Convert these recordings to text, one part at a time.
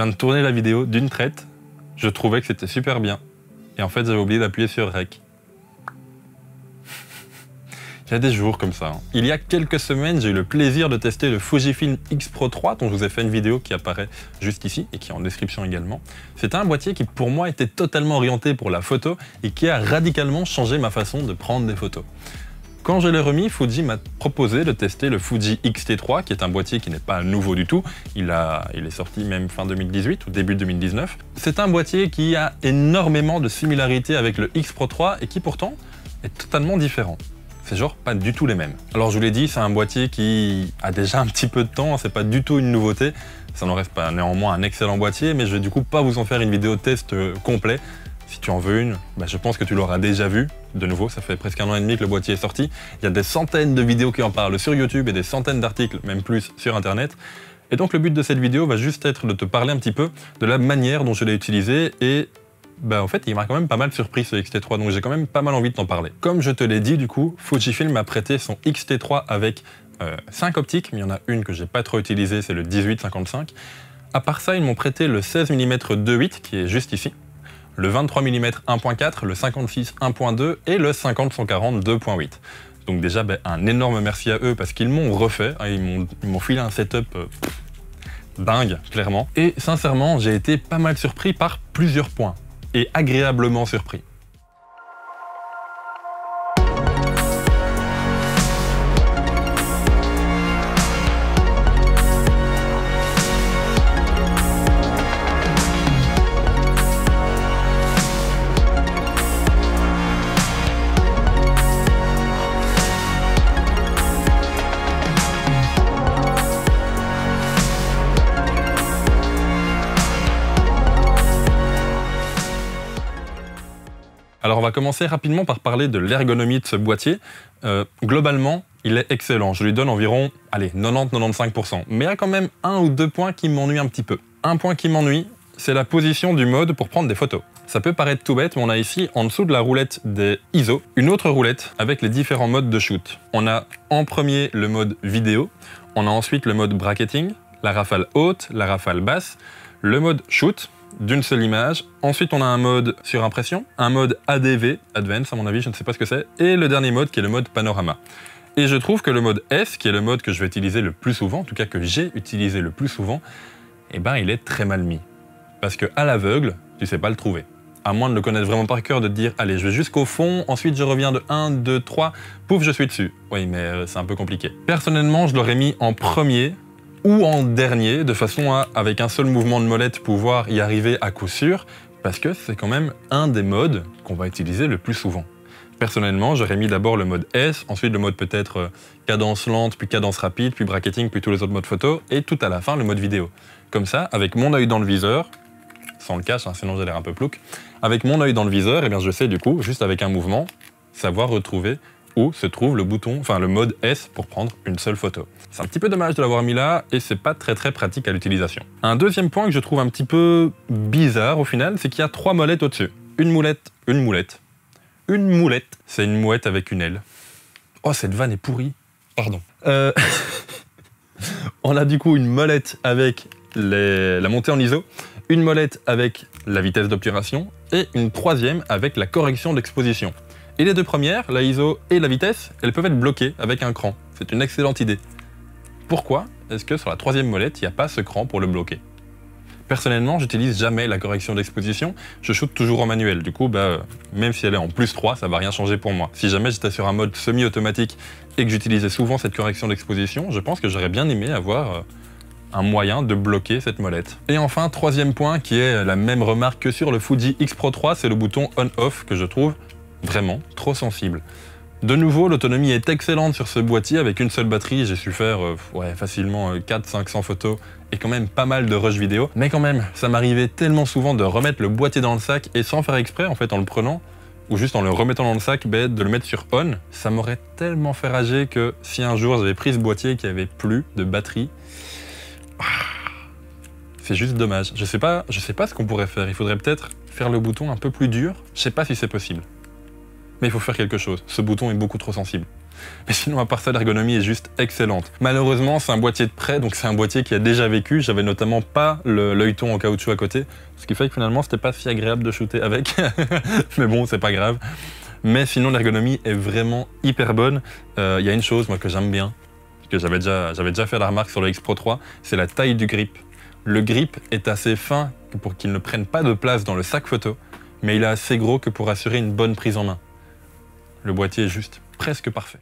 viens de tourner la vidéo d'une traite, je trouvais que c'était super bien. Et en fait, j'avais oublié d'appuyer sur Rec. Il y a des jours comme ça. Il y a quelques semaines, j'ai eu le plaisir de tester le Fujifilm X Pro 3, dont je vous ai fait une vidéo qui apparaît juste ici et qui est en description également. C'était un boîtier qui, pour moi, était totalement orienté pour la photo et qui a radicalement changé ma façon de prendre des photos. Quand je l'ai remis, Fuji m'a proposé de tester le Fuji X-T3, qui est un boîtier qui n'est pas nouveau du tout. Il est sorti même fin 2018 ou début 2019. C'est un boîtier qui a énormément de similarités avec le X Pro 3 et qui pourtant est totalement différent. C'est genre pas du tout les mêmes. Alors je vous l'ai dit, c'est un boîtier qui a déjà un petit peu de temps, c'est pas du tout une nouveauté. Ça n'en reste pas néanmoins un excellent boîtier, mais je vais du coup pas vous en faire une vidéo test complet. Si tu en veux une, je pense que tu l'auras déjà vu. De nouveau, ça fait presque 1 an et demi que le boîtier est sorti. Il y a des centaines de vidéos qui en parlent sur YouTube et des centaines d'articles, même plus, sur Internet. Et donc le but de cette vidéo va juste être de te parler un petit peu de la manière dont je l'ai utilisé et en fait, il m'a quand même pas mal surpris ce X-T3, donc j'ai quand même pas mal envie de t'en parler. Comme je te l'ai dit, du coup, Fujifilm m'a prêté son X-T3 avec 5 optiques, mais il y en a une que j'ai pas trop utilisée, c'est le 18-55. À part ça, ils m'ont prêté le 16 mm 2.8, qui est juste ici, le 23 mm 1.4, le 56 1.2 et le 50-140 2.8. Donc déjà, un énorme merci à eux parce qu'ils m'ont refait, ils m'ont filé un setup dingue, clairement. Et sincèrement, j'ai été pas mal surpris par plusieurs points. Et agréablement surpris. Alors on va commencer rapidement par parler de l'ergonomie de ce boîtier. Globalement, il est excellent. Je lui donne environ 90-95%. Mais il y a quand même 1 ou 2 points qui m'ennuient un petit peu. Un point qui m'ennuie, c'est la position du mode pour prendre des photos. Ça peut paraître tout bête, mais on a ici, en dessous de la roulette des ISO, une autre roulette avec les différents modes de shoot. On a en premier le mode vidéo, on a ensuite le mode bracketing, la rafale haute, la rafale basse, le mode shoot, d'une seule image. Ensuite, on a un mode surimpression, un mode ADV, Advanced à mon avis, je ne sais pas ce que c'est, et le dernier mode qui est le mode panorama. Et je trouve que le mode S, qui est le mode que je vais utiliser le plus souvent, en tout cas que j'ai utilisé le plus souvent, il est très mal mis. Parce que à l'aveugle, tu sais pas le trouver. À moins de le connaître vraiment par cœur, de te dire, allez, je vais jusqu'au fond, ensuite je reviens de 1, 2, 3, pouf, je suis dessus. Oui, mais c'est un peu compliqué. Personnellement, je l'aurais mis en premier, ou en dernier, de façon à, avec un seul mouvement de molette, pouvoir y arriver à coup sûr, parce que c'est quand même un des modes qu'on va utiliser le plus souvent. Personnellement, j'aurais mis d'abord le mode S, ensuite le mode peut-être cadence lente, puis cadence rapide, puis bracketing, puis tous les autres modes photo, et tout à la fin, le mode vidéo. Comme ça, avec mon œil dans le viseur, sans le cache, sinon j'ai l'air un peu plouc, avec mon œil dans le viseur, je sais du coup, juste avec un mouvement, savoir retrouver où se trouve le bouton, enfin le mode S pour prendre une seule photo. C'est un petit peu dommage de l'avoir mis là et c'est pas très pratique à l'utilisation. Un deuxième point que je trouve un petit peu bizarre au final, c'est qu'il y a 3 molettes au-dessus. Une moulette, c'est une mouette avec une aile. Oh, cette vanne est pourrie. Pardon. On a du coup une molette avec la montée en ISO, une molette avec la vitesse d'obturation et une troisième avec la correction d'exposition. Et les deux premières, la ISO et la vitesse, elles peuvent être bloquées avec un cran. C'est une excellente idée. Pourquoi est-ce que sur la troisième molette, il n'y a pas ce cran pour le bloquer? Personnellement, j'utilise jamais la correction d'exposition, je shoote toujours en manuel. Du coup, même si elle est en +3, ça va rien changer pour moi. Si jamais j'étais sur un mode semi-automatique et que j'utilisais souvent cette correction d'exposition, je pense que j'aurais bien aimé avoir un moyen de bloquer cette molette. Et enfin, troisième point, qui est la même remarque que sur le Fuji X Pro 3, c'est le bouton on-off que je trouve vraiment trop sensible. De nouveau, l'autonomie est excellente sur ce boîtier. Avec une seule batterie, j'ai su faire facilement 400-500 photos et quand même pas mal de rush vidéo. Mais quand même, ça m'arrivait tellement souvent de remettre le boîtier dans le sac et sans faire exprès, en fait, en le prenant, ou juste en le remettant dans le sac, de le mettre sur on. Ça m'aurait tellement fait rager que si un jour j'avais pris ce boîtier qui avait plus de batterie, c'est juste dommage. Je sais pas ce qu'on pourrait faire. Il faudrait peut-être faire le bouton un peu plus dur. Je sais pas si c'est possible. Mais il faut faire quelque chose. Ce bouton est beaucoup trop sensible. Mais sinon, à part ça, l'ergonomie est juste excellente. Malheureusement, c'est un boîtier de prêt, donc c'est un boîtier qui a déjà vécu. J'avais notamment pas l'œilleton en caoutchouc à côté, ce qui fait que finalement, c'était pas si agréable de shooter avec. Mais bon, c'est pas grave. Mais sinon, l'ergonomie est vraiment hyper bonne. Y a une chose, moi, que j'aime bien, que j'avais déjà fait la remarque sur le X Pro 3, c'est la taille du grip. Le grip est assez fin pour qu'il ne prenne pas de place dans le sac photo, mais il est assez gros que pour assurer une bonne prise en main. Le boîtier est juste presque parfait.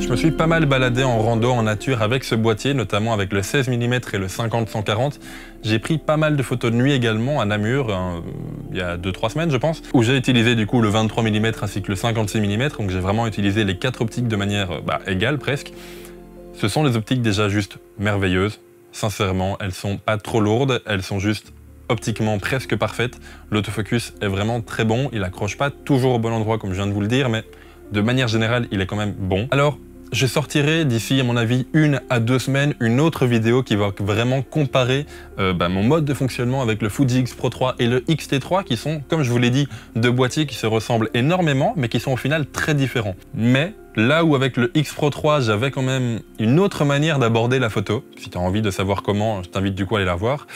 Je me suis pas mal baladé en rando, en nature avec ce boîtier, notamment avec le 16 mm et le 50-140. J'ai pris pas mal de photos de nuit également à Namur, il y a 2-3 semaines je pense, où j'ai utilisé du coup le 23 mm ainsi que le 56 mm, donc j'ai vraiment utilisé les 4 optiques de manière égale presque. Ce sont des optiques déjà juste merveilleuses, sincèrement, elles sont pas trop lourdes, elles sont juste optiquement presque parfaites. L'autofocus est vraiment très bon, il accroche pas toujours au bon endroit comme je viens de vous le dire, mais de manière générale, il est quand même bon. Alors, je sortirai d'ici, à mon avis, 1 à 2 semaines, une autre vidéo qui va vraiment comparer mon mode de fonctionnement avec le Fuji X Pro 3 et le X-T3, qui sont, comme je vous l'ai dit, deux boîtiers qui se ressemblent énormément, mais qui sont au final très différents. Mais là où avec le X Pro 3, j'avais quand même une autre manière d'aborder la photo, si tu as envie de savoir comment, je t'invite du coup à aller la voir.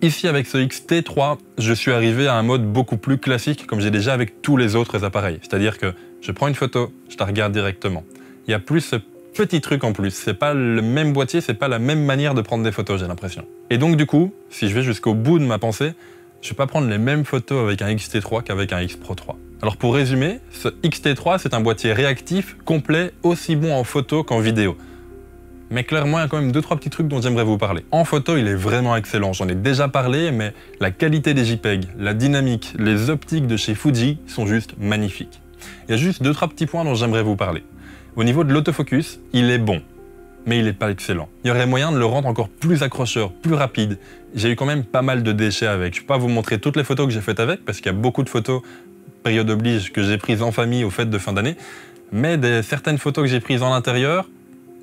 Ici, avec ce X-T3, je suis arrivé à un mode beaucoup plus classique, comme j'ai déjà avec tous les autres appareils. C'est-à-dire que je prends une photo, je la regarde directement. Il y a plus ce petit truc en plus. C'est pas le même boîtier, c'est pas la même manière de prendre des photos, j'ai l'impression. Et donc du coup, si je vais jusqu'au bout de ma pensée, je vais pas prendre les mêmes photos avec un X-T3 qu'avec un X Pro 3. Alors pour résumer, ce X-T3, c'est un boîtier réactif, complet, aussi bon en photo qu'en vidéo. Mais clairement, il y a quand même 2-3 petits trucs dont j'aimerais vous parler. En photo, il est vraiment excellent. J'en ai déjà parlé, mais la qualité des JPEG, la dynamique, les optiques de chez Fuji sont juste magnifiques. Il y a juste 2-3 petits points dont j'aimerais vous parler. Au niveau de l'autofocus, il est bon, mais il n'est pas excellent. Il y aurait moyen de le rendre encore plus accrocheur, plus rapide. J'ai eu quand même pas mal de déchets avec. Je ne vais pas vous montrer toutes les photos que j'ai faites avec, parce qu'il y a beaucoup de photos, période oblige, que j'ai prises en famille aux fêtes de fin d'année. Mais certaines photos que j'ai prises en intérieur,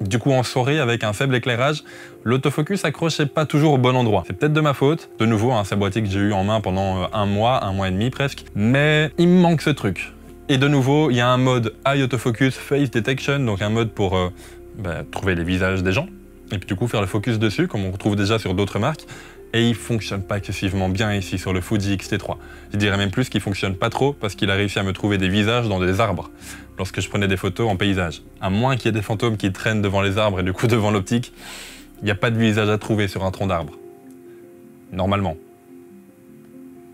du coup en soirée avec un faible éclairage, l'autofocus accrochait pas toujours au bon endroit. C'est peut-être de ma faute. De nouveau, c'est un boîtier que j'ai eu en main pendant un mois et demi presque. Mais il me manque ce truc. Et de nouveau, il y a un mode Eye Autofocus Face Detection, donc un mode pour trouver les visages des gens, et puis du coup faire le focus dessus, comme on retrouve déjà sur d'autres marques, et il fonctionne pas excessivement bien ici sur le Fuji X-T3. Je dirais même plus qu'il fonctionne pas trop, parce qu'il a réussi à me trouver des visages dans des arbres, lorsque je prenais des photos en paysage. À moins qu'il y ait des fantômes qui traînent devant les arbres, et du coup devant l'optique, il n'y a pas de visage à trouver sur un tronc d'arbre. Normalement.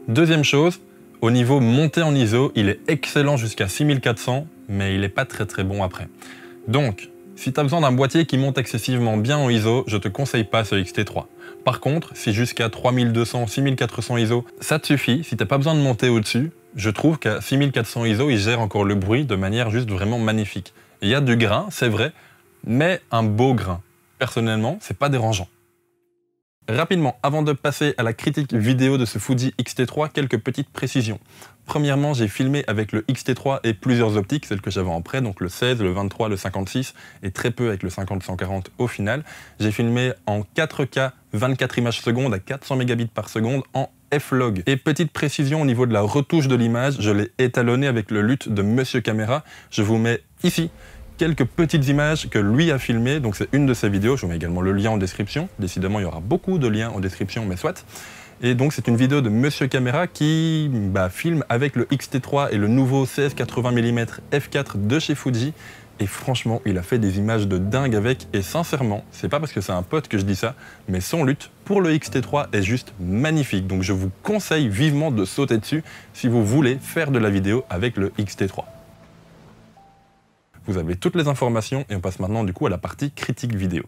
Deuxième chose, au niveau montée en ISO, il est excellent jusqu'à 6400, mais il n'est pas très bon après. Donc, si tu as besoin d'un boîtier qui monte excessivement bien en ISO, je te conseille pas ce X-T3. Par contre, si jusqu'à 3200, 6400 ISO, ça te suffit, si tu n'as pas besoin de monter au-dessus, je trouve qu'à 6400 ISO, il gère encore le bruit de manière juste vraiment magnifique. Il y a du grain, c'est vrai, mais un beau grain. Personnellement, c'est pas dérangeant. Rapidement, avant de passer à la critique vidéo de ce Fuji X-T3, quelques petites précisions. Premièrement, j'ai filmé avec le X-T3 et plusieurs optiques, celles que j'avais en prêt, donc le 16, le 23, le 56, et très peu avec le 50-140 au final. J'ai filmé en 4K, 24 images secondes à 400 mégabits par seconde en F-Log. Et petite précision au niveau de la retouche de l'image, je l'ai étalonné avec le LUT de Monsieur Caméra. Je vous mets ici quelques petites images que lui a filmées, donc c'est une de ses vidéos, je vous mets également le lien en description, décidément il y aura beaucoup de liens en description, mais soit. Et donc c'est une vidéo de Monsieur Caméra qui filme avec le X-T3 et le nouveau 16-80 mm f4 de chez Fuji, Et franchement, il a fait des images de dingue avec, et sincèrement, c'est pas parce que c'est un pote que je dis ça, mais son lutte pour le X-T3 est juste magnifique. Donc je vous conseille vivement de sauter dessus si vous voulez faire de la vidéo avec le X-T3. Vous avez toutes les informations et on passe maintenant du coup à la partie critique vidéo.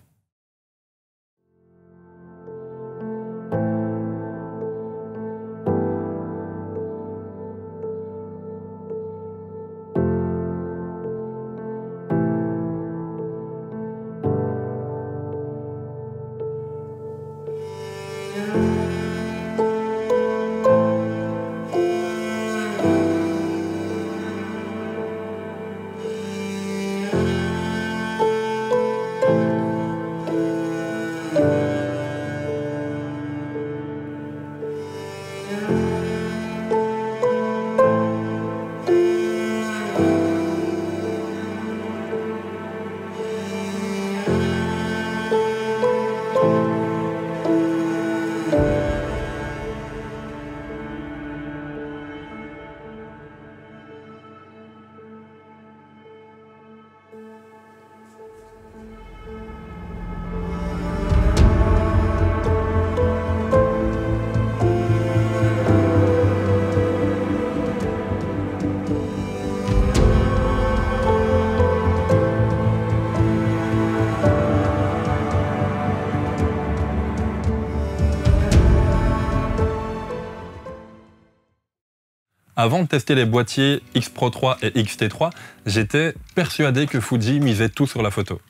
Avant de tester les boîtiers X Pro 3 et X-T3, j'étais persuadé que Fuji misait tout sur la photo.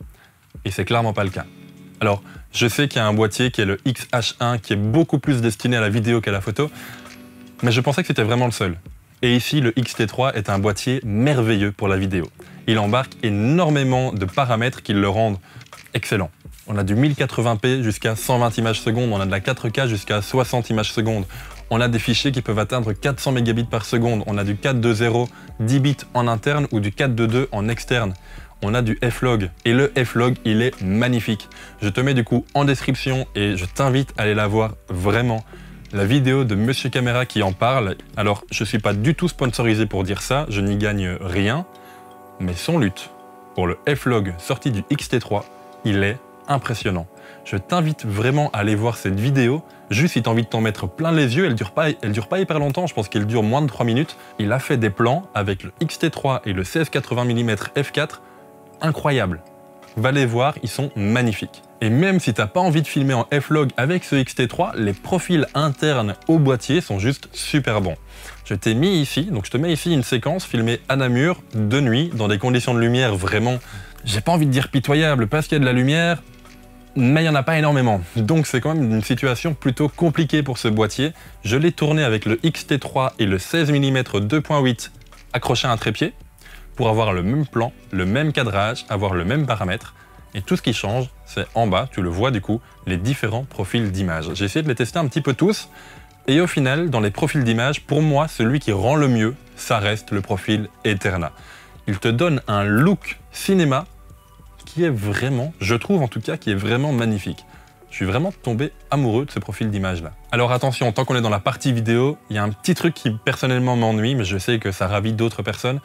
Et c'est clairement pas le cas. Alors, je sais qu'il y a un boîtier qui est le X-H1 qui est beaucoup plus destiné à la vidéo qu'à la photo, mais je pensais que c'était vraiment le seul. Et ici, le X-T3 est un boîtier merveilleux pour la vidéo. Il embarque énormément de paramètres qui le rendent excellent. On a du 1080p jusqu'à 120 images secondes, on a de la 4K jusqu'à 60 images secondes. On a des fichiers qui peuvent atteindre 400 mégabits par seconde. On a du 420 10 bits en interne ou du 422 en externe. On a du F-Log. Et le F-Log, il est magnifique. Je te mets du coup en description et je t'invite à aller la voir vraiment. La vidéo de Monsieur Caméra qui en parle. Alors, je ne suis pas du tout sponsorisé pour dire ça, je n'y gagne rien. Mais son lutte pour le F-Log sorti du X-T3, il est impressionnant. Je t'invite vraiment à aller voir cette vidéo. Juste si tu as envie de t'en mettre plein les yeux, elle dure pas hyper longtemps, je pense qu'elle dure moins de 3 minutes. Il a fait des plans avec le X-T3 et le 16-80 mm f4, incroyables. Va les voir, ils sont magnifiques. Et même si tu n'as pas envie de filmer en F-Log avec ce X-T3, les profils internes au boîtier sont juste super bons. Je t'ai mis ici, donc je te mets ici une séquence filmée à Namur, de nuit, dans des conditions de lumière vraiment, j'ai pas envie de dire pitoyables parce qu'il y a de la lumière, mais il n'y en a pas énormément. Donc c'est quand même une situation plutôt compliquée pour ce boîtier. Je l'ai tourné avec le X-T3 et le 16 mm 2.8 accroché à un trépied pour avoir le même plan, le même cadrage, avoir le même paramètre. Et tout ce qui change, c'est en bas, tu le vois du coup, les différents profils d'image. J'ai essayé de les tester un petit peu tous. Et au final, dans les profils d'image, pour moi, celui qui rend le mieux, ça reste le profil Eterna. Il te donne un look cinéma qui est vraiment, je trouve en tout cas, qui est vraiment magnifique. Je suis vraiment tombé amoureux de ce profil d'image là. Alors attention, tant qu'on est dans la partie vidéo, il y a un petit truc qui personnellement m'ennuie, mais je sais que ça ravit d'autres personnes.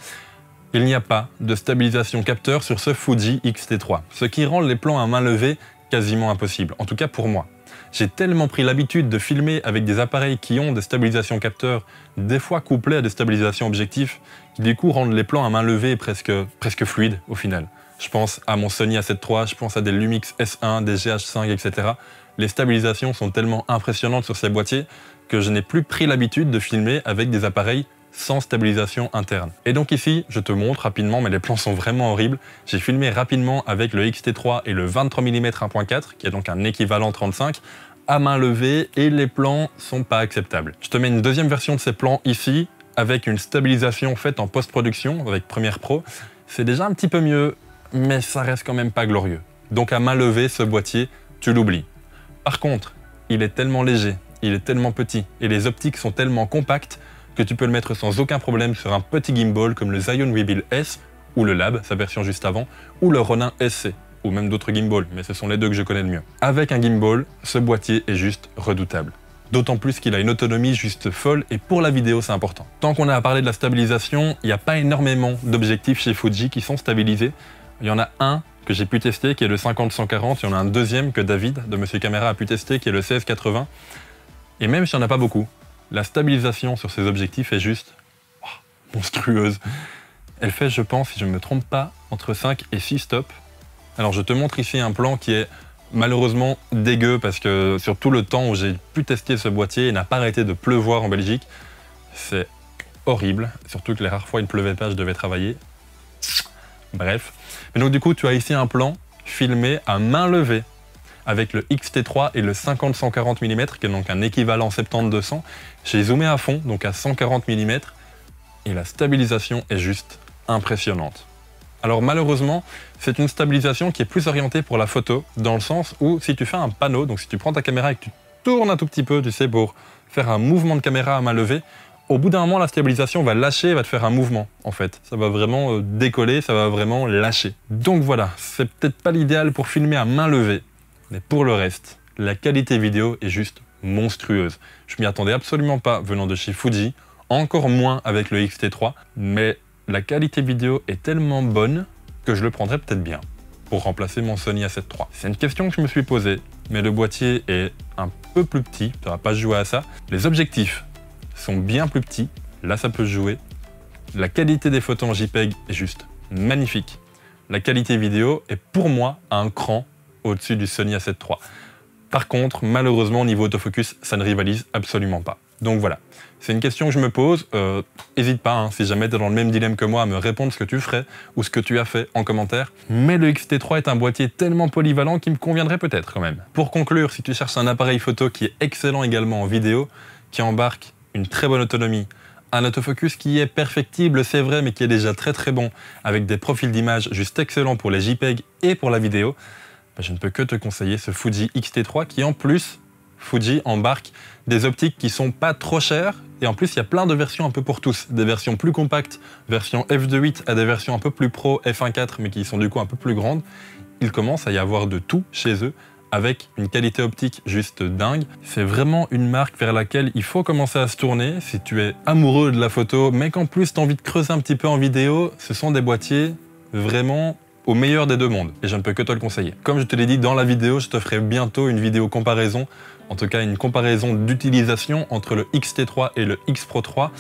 Il n'y a pas de stabilisation capteur sur ce Fuji X-T3, ce qui rend les plans à main levée quasiment impossible, en tout cas pour moi. J'ai tellement pris l'habitude de filmer avec des appareils qui ont des stabilisations capteurs, des fois couplés à des stabilisations objectifs, qui du coup rendent les plans à main levée presque fluides au final. Je pense à mon Sony A7 III, je pense à des Lumix S1, des GH5, etc. Les stabilisations sont tellement impressionnantes sur ces boîtiers que je n'ai plus pris l'habitude de filmer avec des appareils sans stabilisation interne. Et donc ici, je te montre rapidement, mais les plans sont vraiment horribles. J'ai filmé rapidement avec le X-T3 et le 23 mm 1.4, qui est donc un équivalent 35, à main levée, et les plans sont pas acceptables. Je te mets une deuxième version de ces plans ici, avec une stabilisation faite en post-production, avec Premiere Pro. C'est déjà un petit peu mieux, mais ça reste quand même pas glorieux. Donc à main levée, ce boîtier, tu l'oublies. Par contre, il est tellement léger, il est tellement petit, et les optiques sont tellement compactes que tu peux le mettre sans aucun problème sur un petit gimbal comme le Zion Weebill S, ou le Lab, sa version juste avant, ou le Ronin SC, ou même d'autres gimbals, mais ce sont les deux que je connais le mieux. Avec un gimbal, ce boîtier est juste redoutable. D'autant plus qu'il a une autonomie juste folle, et pour la vidéo c'est important. Tant qu'on a à parler de la stabilisation, il n'y a pas énormément d'objectifs chez Fuji qui sont stabilisés. Il y en a un que j'ai pu tester qui est le 50-140, il y en a un deuxième que David de Monsieur Caméra a pu tester qui est le 16-80. Et même s'il n'y en a pas beaucoup, la stabilisation sur ces objectifs est juste monstrueuse. Elle fait, je pense, si je ne me trompe pas, entre 5 et 6 stops. Alors je te montre ici un plan qui est malheureusement dégueu parce que sur tout le temps où j'ai pu tester ce boîtier, il n'a pas arrêté de pleuvoir en Belgique. C'est horrible, surtout que les rares fois il ne pleuvait pas, je devais travailler. Bref. Mais donc du coup, tu as ici un plan filmé à main levée avec le X-T3 et le 50-140 mm, qui est donc un équivalent 70-200. J'ai zoomé à fond, donc à 140 mm, et la stabilisation est juste impressionnante. Alors malheureusement, c'est une stabilisation qui est plus orientée pour la photo, dans le sens où si tu fais un panneau, donc si tu prends ta caméra et que tu tournes un tout petit peu, tu sais, pour faire un mouvement de caméra à main levée, au bout d'un moment, la stabilisation va lâcher et va te faire un mouvement, en fait. Ça va vraiment décoller, ça va vraiment lâcher. Donc voilà, c'est peut-être pas l'idéal pour filmer à main levée, mais pour le reste, la qualité vidéo est juste monstrueuse. Je m'y attendais absolument pas venant de chez Fuji, encore moins avec le X-T3, mais la qualité vidéo est tellement bonne que je le prendrais peut-être bien pour remplacer mon Sony A7 III. C'est une question que je me suis posée, mais le boîtier est un peu plus petit, tu vas pas jouer à ça. Les objectifs sont bien plus petits, là ça peut se jouer. La qualité des photos en JPEG est juste magnifique. La qualité vidéo est pour moi un cran au-dessus du Sony A7 III. Par contre, malheureusement, au niveau autofocus, ça ne rivalise absolument pas. Donc voilà, c'est une question que je me pose. N'hésite pas, hein, si jamais tu es dans le même dilemme que moi, à me répondre ce que tu ferais ou ce que tu as fait en commentaire. Mais le X-T3 est un boîtier tellement polyvalent qu'il me conviendrait peut-être quand même. Pour conclure, si tu cherches un appareil photo qui est excellent également en vidéo, qui embarque une très bonne autonomie, un autofocus qui est perfectible, c'est vrai, mais qui est déjà très très bon, avec des profils d'image juste excellents pour les JPEG et pour la vidéo, je ne peux que te conseiller ce Fuji X-T3 qui en plus, Fuji embarque des optiques qui sont pas trop chères et en plus il y a plein de versions un peu pour tous, des versions plus compactes, version f2.8 à des versions un peu plus pro f1.4 mais qui sont du coup un peu plus grandes. Il commence à y avoir de tout chez eux avec une qualité optique juste dingue. C'est vraiment une marque vers laquelle il faut commencer à se tourner si tu es amoureux de la photo mais qu'en plus tu as envie de creuser un petit peu en vidéo. Ce sont des boîtiers vraiment au meilleur des deux mondes, et je ne peux que te le conseiller. Comme je te l'ai dit dans la vidéo, je te ferai bientôt une vidéo comparaison, en tout cas une comparaison d'utilisation entre le X-T3 et le X Pro 3.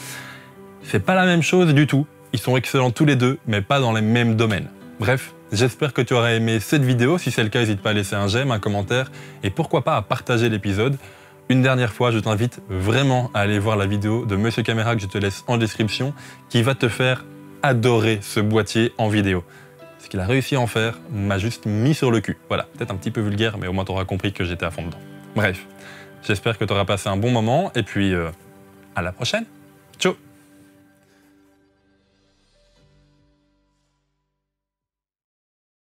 C'est pas la même chose du tout, ils sont excellents tous les deux, mais pas dans les mêmes domaines. Bref, j'espère que tu auras aimé cette vidéo, si c'est le cas, n'hésite pas à laisser un j'aime, un commentaire, et pourquoi pas à partager l'épisode. Une dernière fois, je t'invite vraiment à aller voir la vidéo de Monsieur Caméra que je te laisse en description, qui va te faire adorer ce boîtier en vidéo. Ce qu'il a réussi à en faire m'a juste mis sur le cul. Voilà, peut-être un petit peu vulgaire, mais au moins tu auras compris que j'étais à fond dedans. Bref, j'espère que tu auras passé un bon moment, et puis à la prochaine. Ciao!